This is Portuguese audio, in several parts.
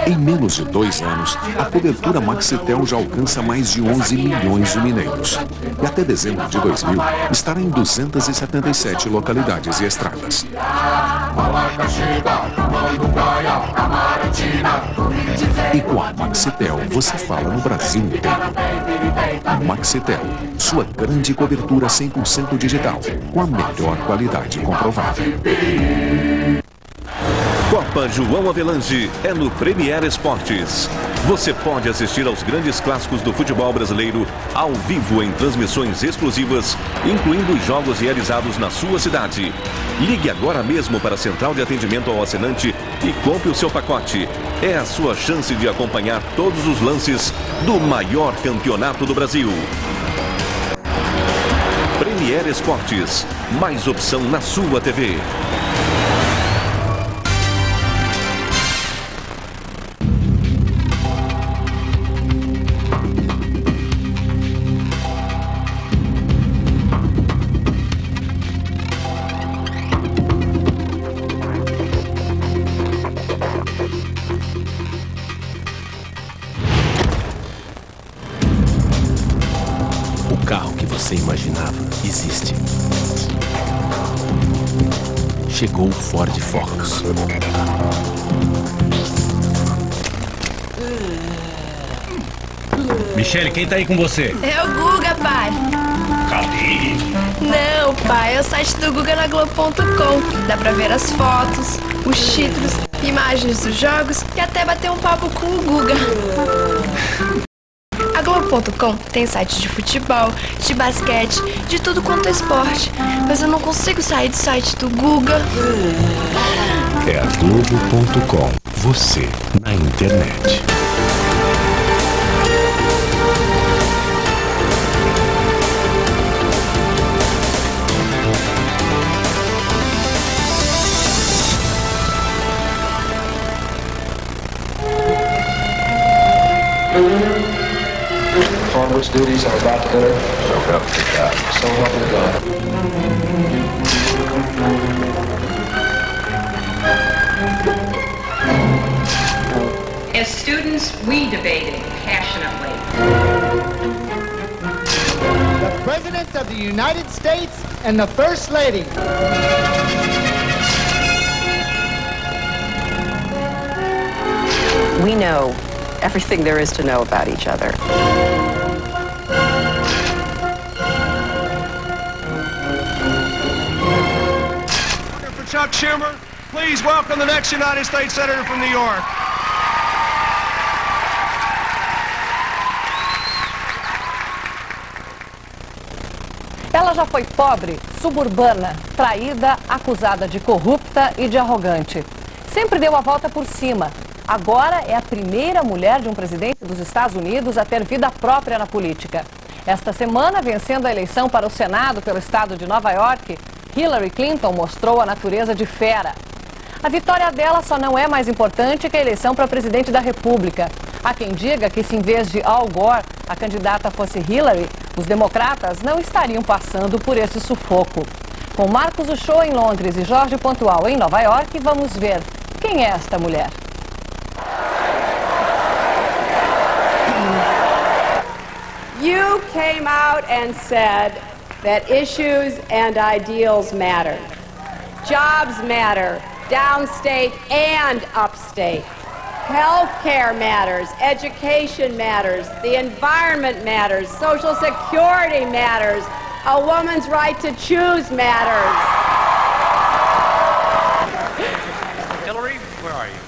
Em menos de 2 anos, a cobertura Maxitel já alcança mais de 11 milhões de mineiros. E até dezembro de 2000, estará em 277 localidades e estradas. E com a Maxitel, você fala no Brasil inteiro. Maxitel, sua grande cobertura 100% digital, com a melhor qualidade comprovada. Copa João Avelange é no Premier Esportes. Você pode assistir aos grandes clássicos do futebol brasileiro ao vivo em transmissões exclusivas, incluindo os jogos realizados na sua cidade. Ligue agora mesmo para a central de atendimento ao assinante e compre o seu pacote. É a sua chance de acompanhar todos os lances do maior campeonato do Brasil. Premier Esportes, mais opção na sua TV. O carro que você imaginava existe. Chegou o Ford Focus. Michele, quem tá aí com você? É o Guga, pai. Cadê? Não, pai, é o site do Guga na Globo.com. Dá pra ver as fotos, os títulos, imagens dos jogos e até bater um papo com o Guga. A Globo.com tem sites de futebol, de basquete, de tudo quanto é esporte. Mas eu não consigo sair do site do Guga. É a Globo.com. Você na internet. On which duties are about to enter. So help me God. So help me God. As students, we debated passionately. The President of the United States and the First Lady. We know everything there is to know about each other. For Chuck Schumer, please welcome the next United States Senator from New York. Ela já foi pobre, suburbana, traída, acusada de corrupta e de arrogante. Sempre deu a volta por cima. Agora é a primeira mulher de um presidente dos Estados Unidos a ter vida própria na política. Esta semana, vencendo a eleição para o Senado pelo estado de Nova York, Hillary Clinton mostrou a natureza de fera. A vitória dela só não é mais importante que a eleição para presidente da República. Há quem diga que se em vez de Al Gore a candidata fosse Hillary, os democratas não estariam passando por esse sufoco. Com Marcos Uchoa em Londres e Jorge Pontual em Nova York, vamos ver quem é esta mulher. You came out and said that issues and ideals matter. Jobs matter, downstate and upstate. Healthcare matters, education matters, the environment matters, Social Security matters, a woman's right to choose matters. Hillary, where are you?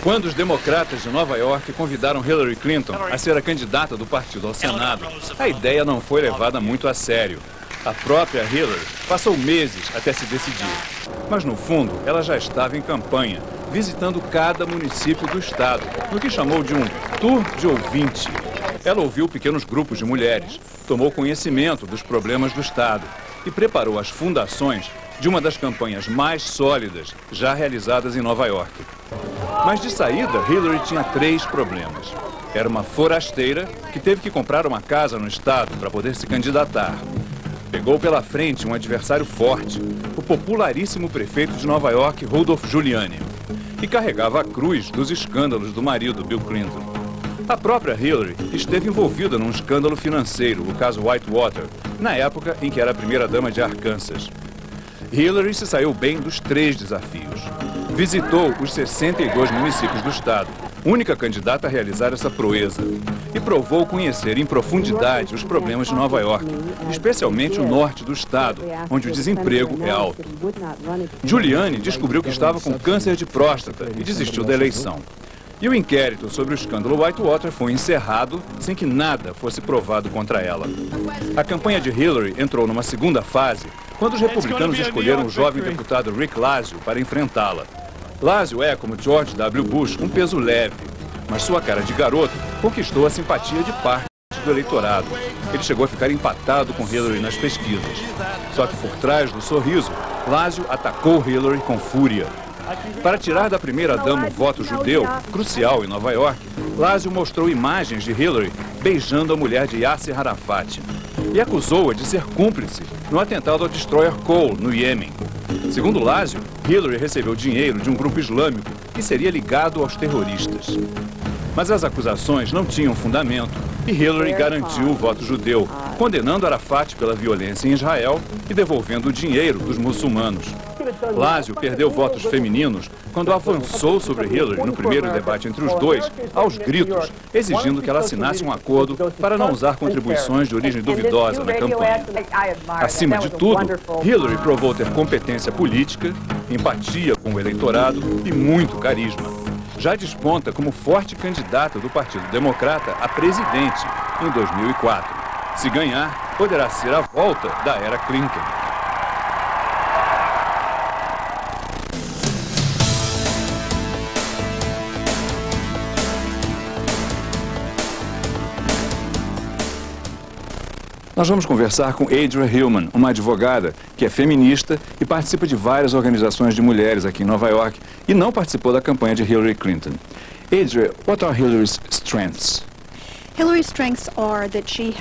Quando os democratas de Nova York convidaram Hillary Clinton a ser a candidata do partido ao Senado, a ideia não foi levada muito a sério. A própria Hillary passou meses até se decidir. Mas, no fundo, ela já estava em campanha, visitando cada município do estado, no que chamou de um tour de ouvinte. Ela ouviu pequenos grupos de mulheres, tomou conhecimento dos problemas do estado e preparou as fundações de uma das campanhas mais sólidas já realizadas em Nova York. Mas de saída, Hillary tinha 3 problemas. Era uma forasteira que teve que comprar uma casa no estado para poder se candidatar. Pegou pela frente um adversário forte, o popularíssimo prefeito de Nova York, Rudolph Giuliani. e carregava a cruz dos escândalos do marido, Bill Clinton. A própria Hillary esteve envolvida num escândalo financeiro, o caso Whitewater, na época em que era a primeira-dama de Arkansas. Hillary se saiu bem dos 3 desafios. Visitou os 62 municípios do estado, única candidata a realizar essa proeza, e provou conhecer em profundidade os problemas de Nova York, especialmente o norte do estado, onde o desemprego é alto. Giuliani descobriu que estava com câncer de próstata e desistiu da eleição. E o inquérito sobre o escândalo Whitewater foi encerrado sem que nada fosse provado contra ela. A campanha de Hillary entrou numa segunda fase, quando os republicanos escolheram o jovem deputado Rick Lazio para enfrentá-la. Lazio é, como George W. Bush, um peso leve, mas sua cara de garoto conquistou a simpatia de parte do eleitorado. Ele chegou a ficar empatado com Hillary nas pesquisas. Só que por trás do sorriso, Lazio atacou Hillary com fúria. Para tirar da primeira-dama o voto judeu, crucial em Nova York, Lazio mostrou imagens de Hillary beijando a mulher de Yasser Arafat e acusou-a de ser cúmplice no atentado ao destroyer Cole, no Iêmen. Segundo Lazio, Hillary recebeu dinheiro de um grupo islâmico que seria ligado aos terroristas. Mas as acusações não tinham fundamento e Hillary garantiu o voto judeu, condenando Arafat pela violência em Israel e devolvendo o dinheiro dos muçulmanos. Lazio perdeu votos femininos quando avançou sobre Hillary no primeiro debate entre os dois, aos gritos, exigindo que ela assinasse um acordo para não usar contribuições de origem duvidosa na campanha. Acima de tudo, Hillary provou ter competência política, empatia com o eleitorado e muito carisma. Já desponta como forte candidata do Partido Democrata a presidente em 2004. Se ganhar, poderá ser a volta da era Clinton. Nós vamos conversar com Adria Hillman, uma advogada que é feminista e participa de várias organizações de mulheres aqui em Nova York e não participou da campanha de Hillary Clinton. Adria, what are Hillary's strengths? Hillary's strengths are that she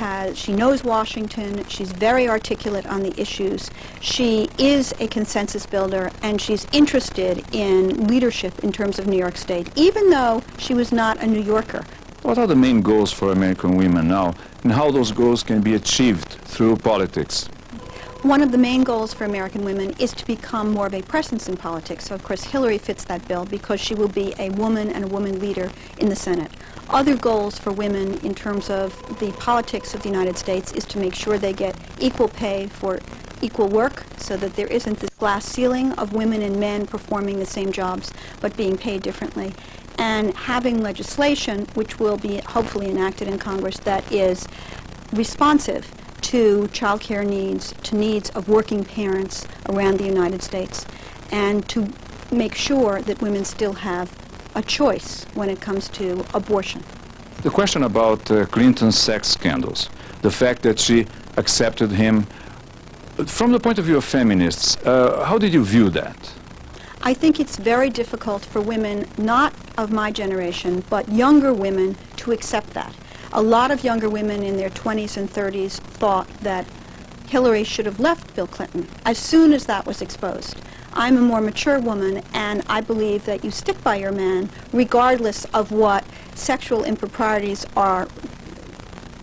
knows Washington, she's very articulate on the issues, she is a consensus builder, and she's interested in leadership in terms of New York State, even though she was not a New Yorker. What are the main goals for American women now, and how those goals can be achieved through politics? One of the main goals for American women is to become more of a presence in politics. So, of course, Hillary fits that bill because she will be a woman and a woman leader in the Senate. Other goals for women in terms of the politics of the United States is to make sure they get equal pay for equal work so that there isn't this glass ceiling of women and men performing the same jobs but being paid differently. And having legislation, which will be hopefully enacted in Congress, that is responsive to child care needs, to needs of working parents around the United States, and to make sure that women still have a choice when it comes to abortion. The question about Clinton's sex scandals, the fact that she accepted him, from the point of view of feminists, how did you view that? I think it's very difficult for women, not of my generation, but younger women, to accept that. A lot of younger women in their 20s and 30s thought that Hillary should have left Bill Clinton as soon as that was exposed. I'm a more mature woman, and I believe that you stick by your man regardless of what sexual improprieties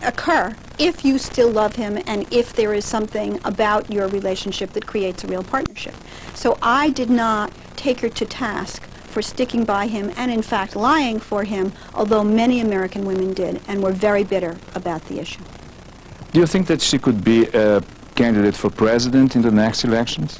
occur if you still love him and if there is something about your relationship that creates a real partnership. So I did not take her to task for sticking by him and, in fact, lying for him, although many American women did and were very bitter about the issue. Do you think that she could be a candidate for president in the next elections?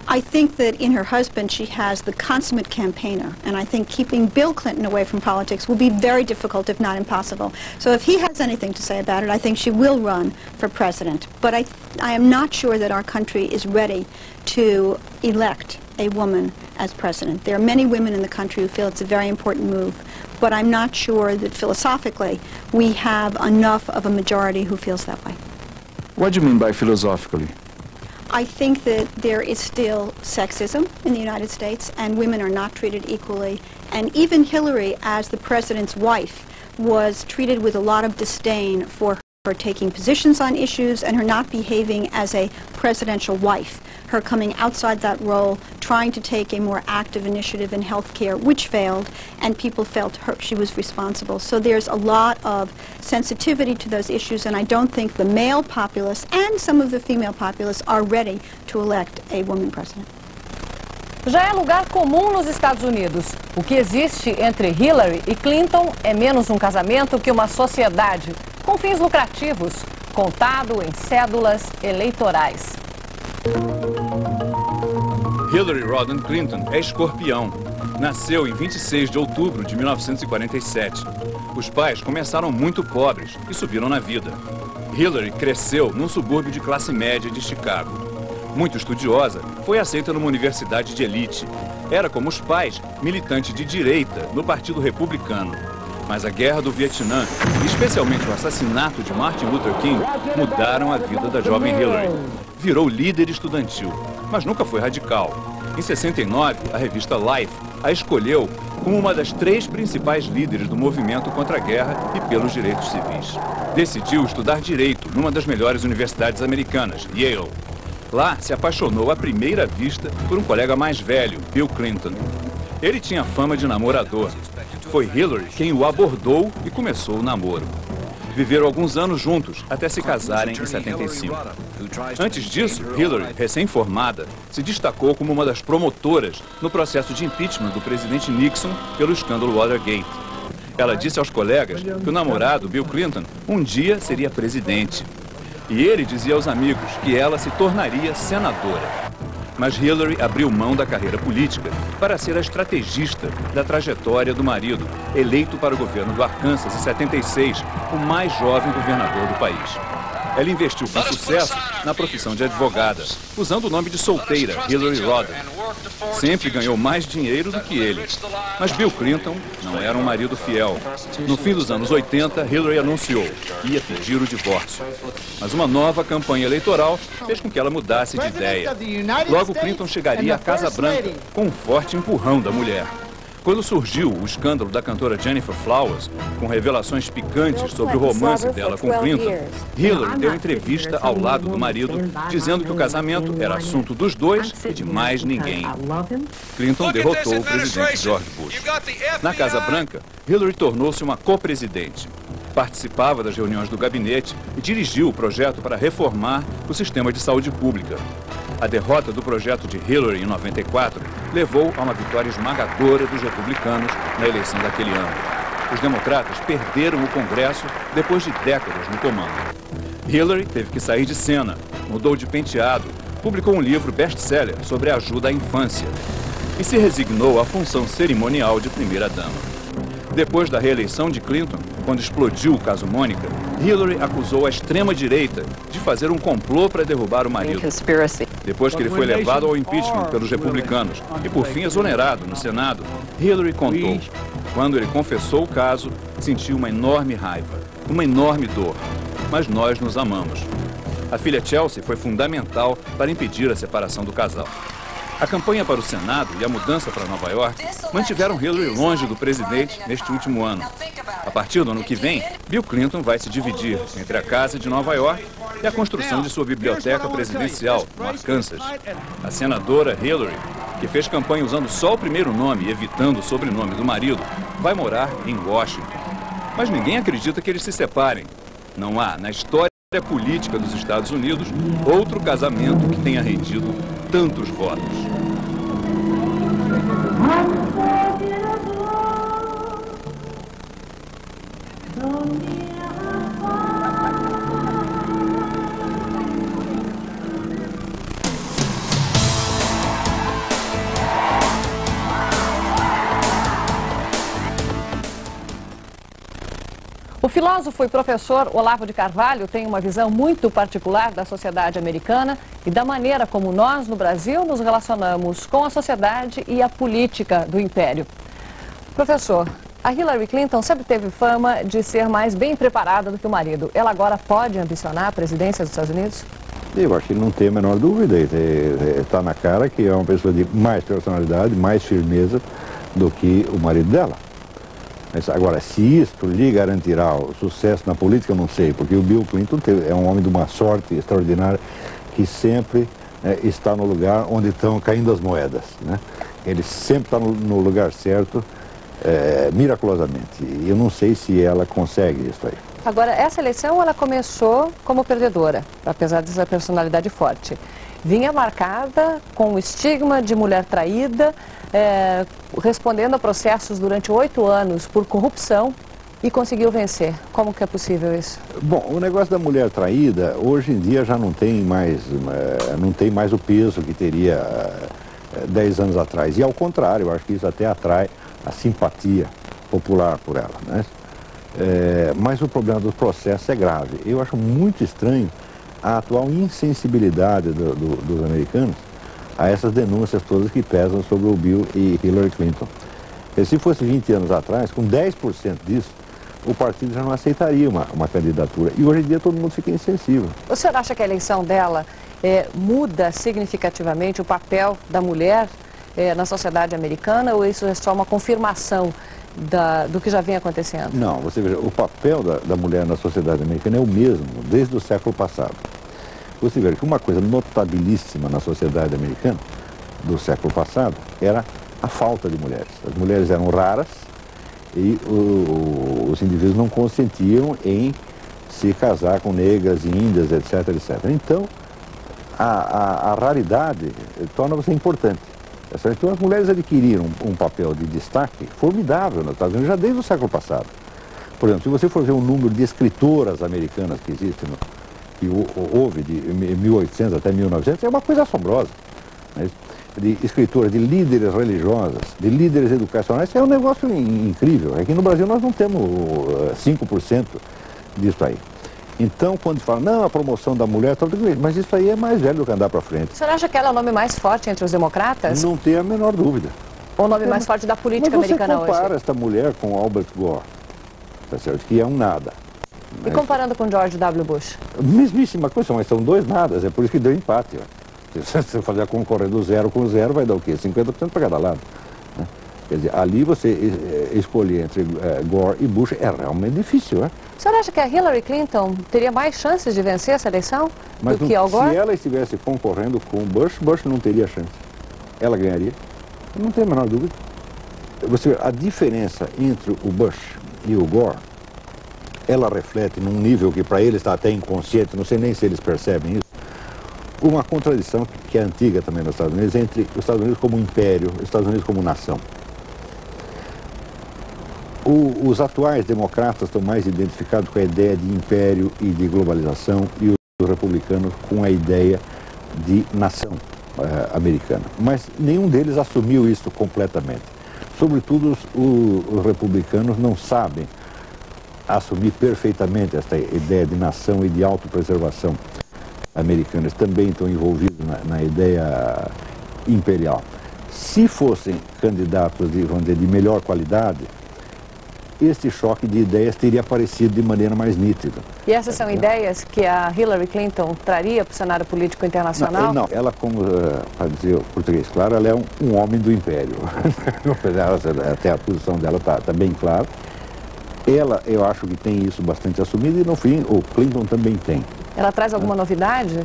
I think that in her husband she has the consummate campaigner, and I think keeping Bill Clinton away from politics will be very difficult, if not impossible. So if he has anything to say about it, I think she will run for president. But I am not sure that our country is ready to elect a woman as president. There are many women in the country who feel it's a very important move, but I'm not sure that philosophically we have enough of a majority who feels that way. What do you mean by philosophically? I think that there is still sexism in the United States, and women are not treated equally. And even Hillary, as the president's wife, was treated with a lot of disdain for her taking positions on issues and her not behaving as a presidential wife her coming outside that role, trying to take a more active initiative in healthcare, which failed, and people felt she was responsible. So there's a lot of sensitivity to those issues, and I don't think the male populace and some of the female populace are ready to elect a woman president. Já é lugar comum nos Estados Unidos. O que existe entre Hillary e Clinton é menos um casamento que uma sociedade com fins lucrativos, contado em cédulas eleitorais. Hillary Rodham Clinton é escorpião. Nasceu em 26 de outubro de 1947. Os pais começaram muito pobres e subiram na vida. Hillary cresceu num subúrbio de classe média de Chicago. Muito estudiosa, foi aceita numa universidade de elite. Era, como os pais, militante de direita no Partido Republicano. Mas a guerra do Vietnã, especialmente o assassinato de Martin Luther King, mudaram a vida da jovem Hillary. Virou líder estudantil, mas nunca foi radical. Em 69, a revista Life a escolheu como uma das 3 principais líderes do movimento contra a guerra e pelos direitos civis. Decidiu estudar direito numa das melhores universidades americanas, Yale. Lá, se apaixonou à primeira vista por um colega mais velho, Bill Clinton. Ele tinha fama de namorador. Foi Hillary quem o abordou e começou o namoro. Viveram alguns anos juntos, até se casarem em 75. Antes disso, Hillary, recém-formada, se destacou como uma das promotoras no processo de impeachment do presidente Nixon pelo escândalo Watergate. Ela disse aos colegas que o namorado, Bill Clinton, um dia seria presidente. E ele dizia aos amigos que ela se tornaria senadora. Mas Hillary abriu mão da carreira política para ser a estrategista da trajetória do marido, eleito para o governo do Arkansas em 76, o mais jovem governador do país. Ela investiu com sucesso na profissão de advogada, usando o nome de solteira, Hillary Rodham. Sempre ganhou mais dinheiro do que ele. Mas Bill Clinton não era um marido fiel. No fim dos anos 80, Hillary anunciou que ia pedir o divórcio. Mas uma nova campanha eleitoral fez com que ela mudasse de ideia. Logo, Clinton chegaria à Casa Branca com um forte empurrão da mulher. Quando surgiu o escândalo da cantora Jennifer Flowers, com revelações picantes sobre o romance dela com Clinton, Hillary deu entrevista ao lado do marido, dizendo que o casamento era assunto dos dois e de mais ninguém. Clinton derrotou o presidente George Bush. Na Casa Branca, Hillary tornou-se uma co-presidente. Participava das reuniões do gabinete e dirigiu o projeto para reformar o sistema de saúde pública. A derrota do projeto de Hillary em 94 levou a uma vitória esmagadora dos republicanos na eleição daquele ano. Os democratas perderam o Congresso depois de décadas no comando. Hillary teve que sair de cena, mudou de penteado, publicou um livro best-seller sobre ajuda à infância e se resignou à função cerimonial de primeira-dama. Depois da reeleição de Clinton, quando explodiu o caso Mônica, Hillary acusou a extrema-direita de fazer um complô para derrubar o marido. Depois que ele foi levado ao impeachment pelos republicanos e, por fim, exonerado no Senado, Hillary contou. Quando ele confessou o caso, sentiu uma enorme raiva, uma enorme dor. Mas nós nos amamos. A filha Chelsea foi fundamental para impedir a separação do casal. A campanha para o Senado e a mudança para Nova York mantiveram Hillary longe do presidente neste último ano. A partir do ano que vem, Bill Clinton vai se dividir entre a Casa de Nova York e a construção de sua biblioteca presidencial, no Arkansas. A senadora Hillary, que fez campanha usando só o primeiro nome e evitando o sobrenome do marido, vai morar em Washington. Mas ninguém acredita que eles se separem. Não há, na história política dos Estados Unidos, outro casamento que tenha rendido tantos votos. O filósofo e professor Olavo de Carvalho tem uma visão muito particular da sociedade americana e da maneira como nós, no Brasil, nos relacionamos com a sociedade e a política do império. Professor, a Hillary Clinton sempre teve fama de ser mais bem preparada do que o marido. Ela agora pode ambicionar a presidência dos Estados Unidos? Eu acho que não tem a menor dúvida. Está na cara que é uma pessoa de mais personalidade, mais firmeza do que o marido dela. Mas agora, se isto lhe garantirá o sucesso na política, eu não sei, porque o Bill Clinton é um homem de uma sorte extraordinária que sempre está no lugar onde estão caindo as moedas, né? Ele sempre está no lugar certo, miraculosamente. E eu não sei se ela consegue isso aí. Agora, essa eleição ela começou como perdedora, apesar dessa personalidade forte. Vinha marcada com o estigma de mulher traída, respondendo a processos durante 8 anos por corrupção e conseguiu vencer. Como que é possível isso? Bom, o negócio da mulher traída, hoje em dia já não tem mais o peso que teria 10 anos atrás. E ao contrário, eu acho que isso até atrai a simpatia popular por ela, né? Mas o problema do processo é grave. Eu acho muito estranho a atual insensibilidade dos americanos a essas denúncias todas que pesam sobre o Bill e Hillary Clinton. Porque se fosse 20 anos atrás, com 10% disso, o partido já não aceitaria uma candidatura. E hoje em dia todo mundo fica insensível. O senhor acha que a eleição dela muda significativamente o papel da mulher na sociedade americana, ou isso é só uma confirmação do que já vem acontecendo? Não, você veja, o papel da mulher na sociedade americana é o mesmo desde o século passado. Você veja que uma coisa notabilíssima na sociedade americana do século passado era a falta de mulheres. As mulheres eram raras e os indivíduos não consentiam em se casar com negras, índias, etc, etc. Então, a raridade torna-se importante. Então, as mulheres adquiriram um papel de destaque formidável nos Estados Unidos já desde o século passado. Por exemplo, se você for ver o número de escritoras americanas que existem, que houve de 1800 até 1900, é uma coisa assombrosa. De escritoras, de líderes religiosas, de líderes educacionais, é um negócio incrível. Aqui no Brasil nós não temos 5% disso aí. Então, quando fala, não, a promoção da mulher, mas isso aí é mais velho do que andar para frente. O senhor acha que ela é o nome mais forte entre os democratas? Não tem a menor dúvida. Ou o nome mais forte da política americana hoje? Mas você compara esta mulher com Albert Gore, tá certo? Que é um nada. E comparando com George W. Bush? Mesmíssima coisa, mas são dois nadas, é por isso que deu empate. Ó. Se você fazer a concorrência do 0 com 0, vai dar o quê? 50% para cada lado. Né? Quer dizer, ali você escolher entre Gore e Bush é realmente difícil, né? O senhor acha que a Hillary Clinton teria mais chances de vencer essa eleição do que Al Gore? Se ela estivesse concorrendo com Bush, Bush não teria chance. Ela ganharia. Não tem a menor dúvida. Você vê, a diferença entre o Bush e o Gore, ela reflete num nível que para eles está até inconsciente, não sei nem se eles percebem isso, uma contradição que é antiga também nos Estados Unidos, entre os Estados Unidos como império e os Estados Unidos como nação. Os atuais democratas estão mais identificados com a ideia de império e de globalização, e os republicanos com a ideia de nação americana. Mas nenhum deles assumiu isso completamente. Sobretudo os republicanos não sabem assumir perfeitamente essa ideia de nação e de autopreservação americana. Eles também estão envolvidos na ideia imperial. Se fossem candidatos vamos dizer, de melhor qualidade, este choque de ideias teria aparecido de maneira mais nítida. E essas são ideias que a Hillary Clinton traria para o cenário político internacional? Não, ela, como, para dizer o português claro, ela é um homem do império. Até a posição dela está bem clara. Ela, eu acho que tem isso bastante assumido e, no fim, o Clinton também tem. Ela traz alguma novidade?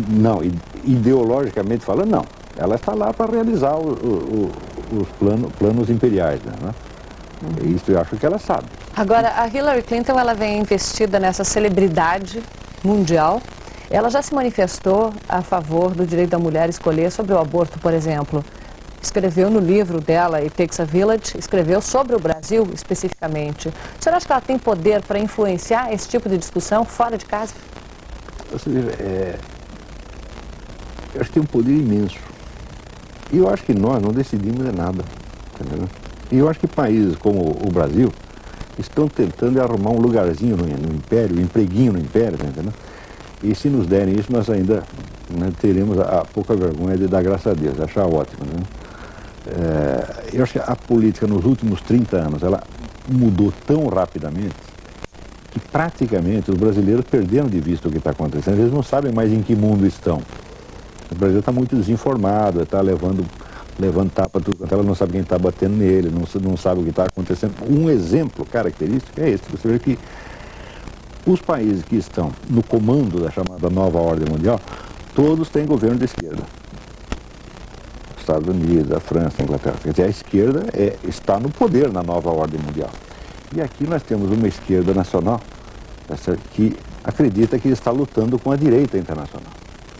Não, ideologicamente falando, não. Ela está lá para realizar os planos imperiais, né? Isso eu acho que ela sabe. Agora, a Hillary Clinton, ela vem investida nessa celebridade mundial. Ela já se manifestou a favor do direito da mulher escolher sobre o aborto, por exemplo. Escreveu no livro dela, It Takes a Village, escreveu sobre o Brasil especificamente. O senhor acha que ela tem poder para influenciar esse tipo de discussão fora de casa? Ou seja, eu acho que tem um poder imenso. E eu acho que nós não decidimos nada. Entendeu? E eu acho que países como o Brasil estão tentando arrumar um lugarzinho no império, um empreguinho no império, entendeu? E se nos derem isso, nós ainda teremos a pouca vergonha de dar graças a Deus, achar ótimo, né? Eu acho que a política nos últimos 30 anos, ela mudou tão rapidamente que praticamente os brasileiros perderam de vista o que está acontecendo. Eles não sabem mais em que mundo estão. O Brasil está muito desinformado, está levando tapa tudo, ela não sabe quem está batendo nele, não sabe o que está acontecendo. Um exemplo característico é esse. Você vê que os países que estão no comando da chamada nova ordem mundial todos têm governo de esquerda. Estados Unidos, a França, a Inglaterra. Quer dizer, a esquerda está no poder na nova ordem mundial. E aqui nós temos uma esquerda nacional que acredita que está lutando com a direita internacional.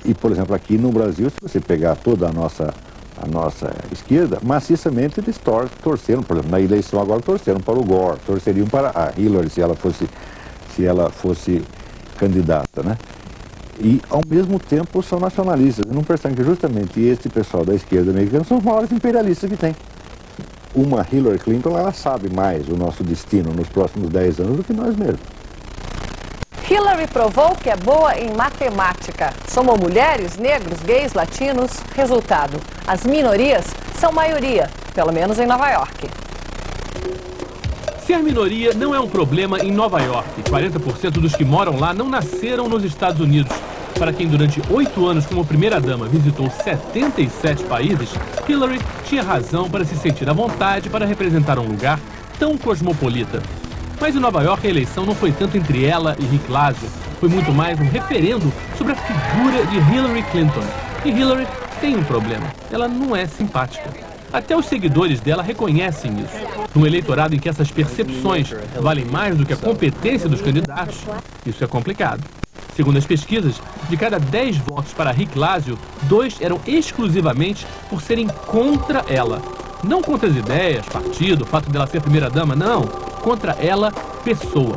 E, por exemplo, aqui no Brasil, se você pegar toda a nossa esquerda, maciçamente eles torceram, por exemplo, na eleição agora torceram para o Gore, torceriam para a Hillary se ela fosse candidata, né? E, ao mesmo tempo, são nacionalistas. E não percebem que justamente esse pessoal da esquerda americana são os maiores imperialistas que tem. Uma Hillary Clinton, ela sabe mais o nosso destino nos próximos 10 anos do que nós mesmos. Hillary provou que é boa em matemática. Somam mulheres, negros, gays, latinos. Resultado, as minorias são maioria, pelo menos em Nova York. Ser minoria não é um problema em Nova York. 40% dos que moram lá não nasceram nos Estados Unidos. Para quem durante 8 anos como primeira-dama visitou 77 países, Hillary tinha razão para se sentir à vontade para representar um lugar tão cosmopolita. Mas em Nova York a eleição não foi tanto entre ela e Rick Laszlo. Foi muito mais um referendo sobre a figura de Hillary Clinton. E Hillary tem um problema. Ela não é simpática. Até os seguidores dela reconhecem isso. Num eleitorado em que essas percepções valem mais do que a competência dos candidatos, isso é complicado. Segundo as pesquisas, de cada 10 votos para Rick Laszlo, 2 eram exclusivamente por serem contra ela. Não contra as ideias, partido, o fato dela ser primeira-dama, não. Contra ela, pessoa.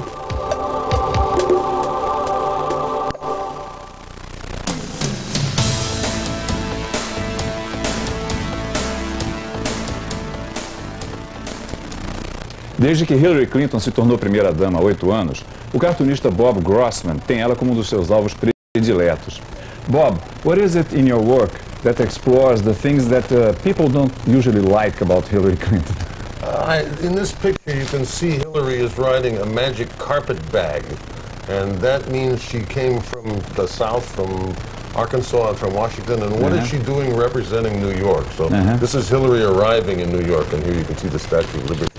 Desde que Hillary Clinton se tornou primeira-dama há 8 anos, o cartunista Bob Grossman tem ela como um dos seus alvos prediletos. Bob, what is it in your work that explores the things that people don't usually like about Hillary Clinton? In this picture you can see Hillary is riding a magic carpet bag, and that means she came from the South, from Arkansas and from Washington, and what is she doing representing New York? So this is Hillary arriving in New York, and here you can see the Statue of Liberty.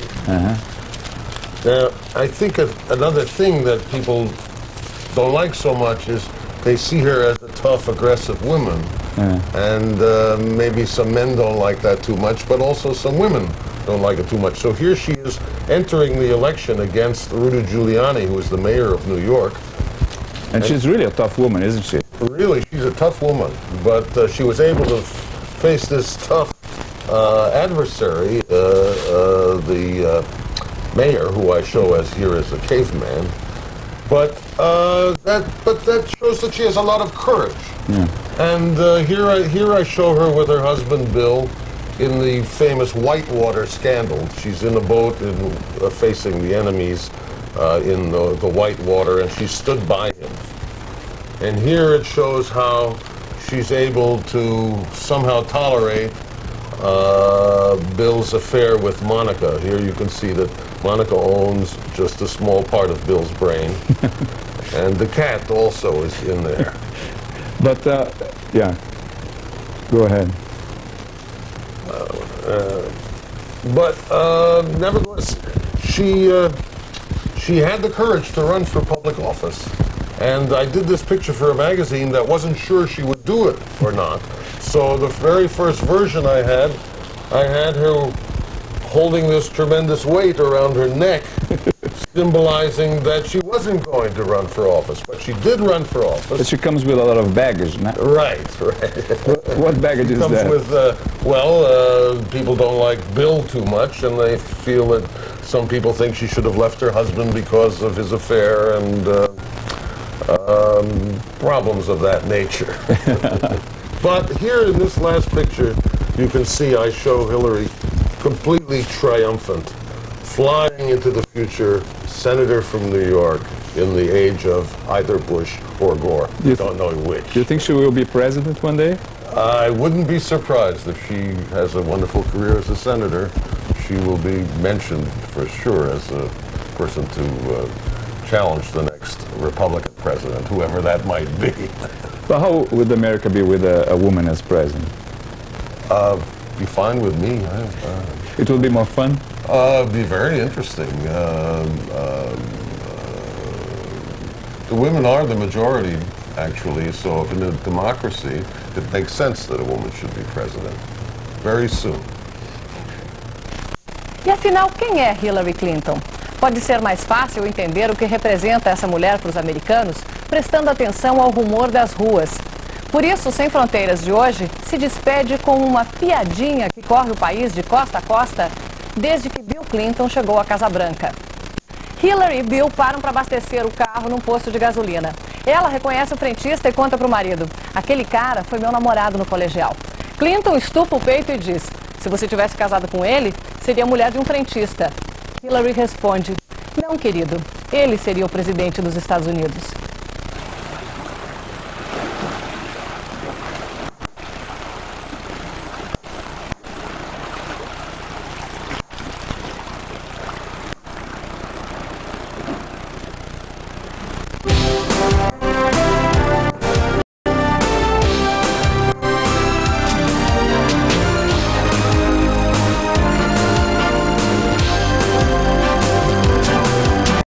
Now, I think another thing that people don't like so much is they see her as a tough, aggressive woman, and maybe some men don't like that too much, but also some women don't like it too much. So here she is entering the election against Rudy Giuliani, who is the mayor of New York. And she's really a tough woman, isn't she? Really, she's a tough woman, but she was able to face this tough adversary, the mayor, who I show as here as a caveman. But that shows that she has a lot of courage. And here I show her with her husband Bill in the famous Whitewater scandal. She's in a boat facing the enemies in the Whitewater, and she stood by him. And here it shows how she's able to somehow tolerate Bill's affair with Monica. Here you can see that Monica owns just a small part of Bill's brain. And the cat also is in there. But, yeah, go ahead. Nevertheless, she had the courage to run for public office. And I did this picture for a magazine that wasn't sure she would do it or not. So the very first version I had her holding this tremendous weight around her neck, symbolizing that she wasn't going to run for office. But she did run for office. But she comes with a lot of baggage, no? Right. What baggage is that? Comes with, people don't like Bill too much, and they feel that some people think she should have left her husband because of his affair and problems of that nature. But here in this last picture, you can see I show Hillary completely triumphant, flying into the future, senator from New York in the age of either Bush or Gore. You don't know which. Do you think she will be president one day? I wouldn't be surprised if she has a wonderful career as a senator. She will be mentioned for sure as a person to challenge the next Republican president, whoever that might be. But how would America be with a woman as president? Be fine with me. It will be more fun? Be very interesting. The women are the majority, actually. So if in a democracy, it makes sense that a woman should be president. Very soon. E afinal, quem é Hillary Clinton? Pode ser mais fácil entender o que representa essa mulher para os americanos, prestando atenção ao rumor das ruas. Por isso, Sem Fronteiras de hoje se despede com uma piadinha que corre o país de costa a costa desde que Bill Clinton chegou à Casa Branca. Hillary e Bill param para abastecer o carro num posto de gasolina. Ela reconhece o frentista e conta para o marido: aquele cara foi meu namorado no colegial. Clinton estufa o peito e diz: se você tivesse casado com ele, seria mulher de um frentista. Hillary responde: não, querido, ele seria o presidente dos Estados Unidos.